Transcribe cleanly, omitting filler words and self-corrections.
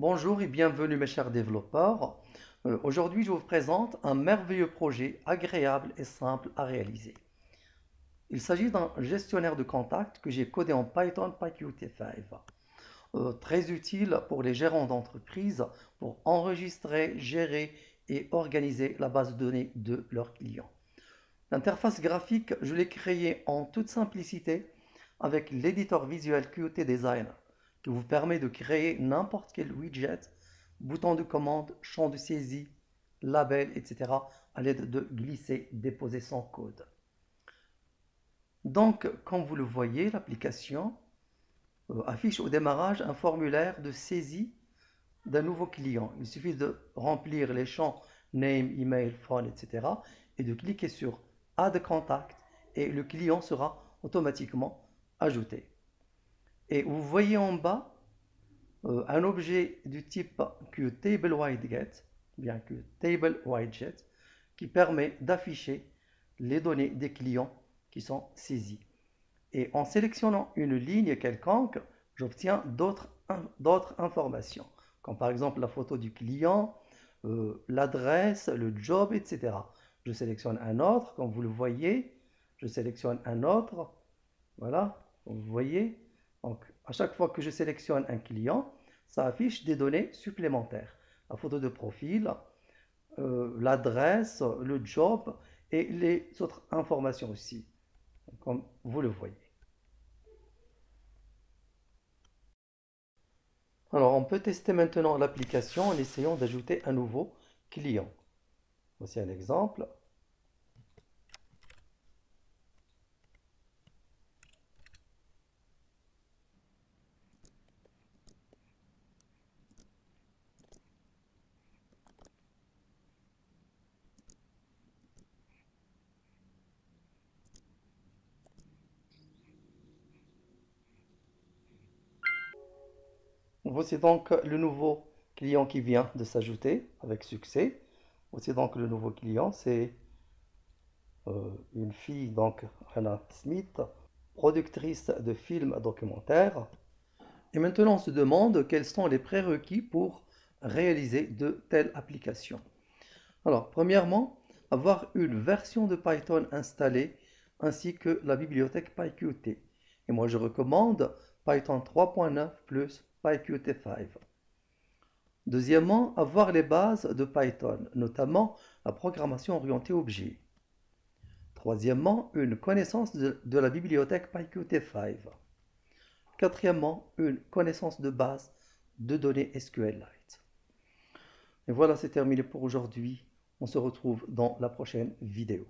Bonjour et bienvenue mes chers développeurs. Aujourd'hui, je vous présente un merveilleux projet agréable et simple à réaliser. Il s'agit d'un gestionnaire de contacts que j'ai codé en Python PyQt5. Très utile pour les gérants d'entreprise pour enregistrer, gérer et organiser la base de données de leurs clients. L'interface graphique, je l'ai créée en toute simplicité avec l'éditeur visuel Qt Design qui vous permet de créer n'importe quel widget, bouton de commande, champ de saisie, label, etc. à l'aide de glisser, déposer son code. Donc, comme vous le voyez, l'application affiche au démarrage un formulaire de saisie d'un nouveau client. Il suffit de remplir les champs name, email, phone, etc. et de cliquer sur Add Contact et le client sera automatiquement ajouté. Et vous voyez en bas un objet du type QTableWidget, bien que TableWidget, qui permet d'afficher les données des clients qui sont saisis. Et en sélectionnant une ligne quelconque, j'obtiens d'autres informations, comme par exemple la photo du client, l'adresse, le job, etc. Je sélectionne un autre, comme vous le voyez, je sélectionne un autre, voilà, vous voyez. Donc, à chaque fois que je sélectionne un client, ça affiche des données supplémentaires. La photo de profil, l'adresse, le job et les autres informations aussi, comme vous le voyez. Alors, on peut tester maintenant l'application en essayant d'ajouter un nouveau client. Voici un exemple. Voici donc le nouveau client qui vient de s'ajouter avec succès. Voici donc le nouveau client, c'est une fille, donc Hannah Smith, productrice de films documentaires. Et maintenant, on se demande quels sont les prérequis pour réaliser de telles applications. Alors, premièrement, avoir une version de Python installée ainsi que la bibliothèque PyQt. Et moi, je recommande Python 3.9 plus PyQt5. Deuxièmement, avoir les bases de Python, notamment la programmation orientée objet. Troisièmement, une connaissance de la bibliothèque PyQt5. Quatrièmement, une connaissance de base de données SQLite. Et voilà, c'est terminé pour aujourd'hui. On se retrouve dans la prochaine vidéo.